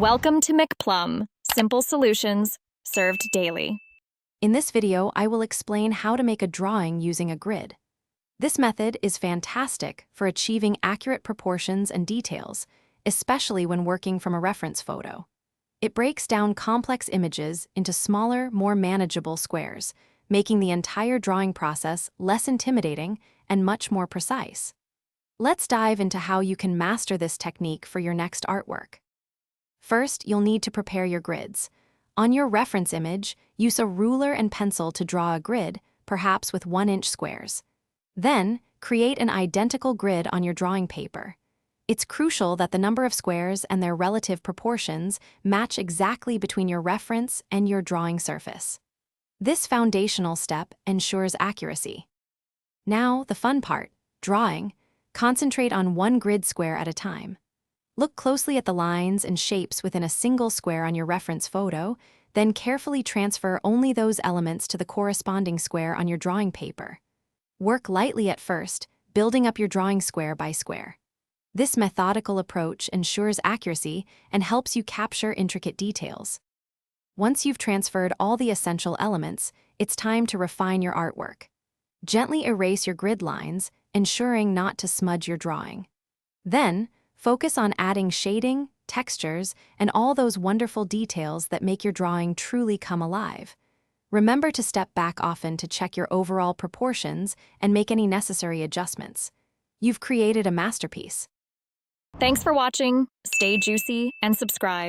Welcome to McPlum, simple solutions served daily. In this video, I will explain how to make a drawing using a grid. This method is fantastic for achieving accurate proportions and details, especially when working from a reference photo. It breaks down complex images into smaller, more manageable squares, making the entire drawing process less intimidating and much more precise. Let's dive into how you can master this technique for your next artwork. First, you'll need to prepare your grids. On your reference image, use a ruler and pencil to draw a grid, perhaps with 1-inch squares. Then, create an identical grid on your drawing paper. It's crucial that the number of squares and their relative proportions match exactly between your reference and your drawing surface. This foundational step ensures accuracy. Now, the fun part, drawing. Concentrate on one grid square at a time. Look closely at the lines and shapes within a single square on your reference photo, then carefully transfer only those elements to the corresponding square on your drawing paper. Work lightly at first, building up your drawing square by square. This methodical approach ensures accuracy and helps you capture intricate details. Once you've transferred all the essential elements, it's time to refine your artwork. Gently erase your grid lines, ensuring not to smudge your drawing. Then, focus on adding shading, textures, and all those wonderful details that make your drawing truly come alive. Remember to step back often to check your overall proportions and make any necessary adjustments. You've created a masterpiece. Thanks for watching. Stay juicy and subscribe.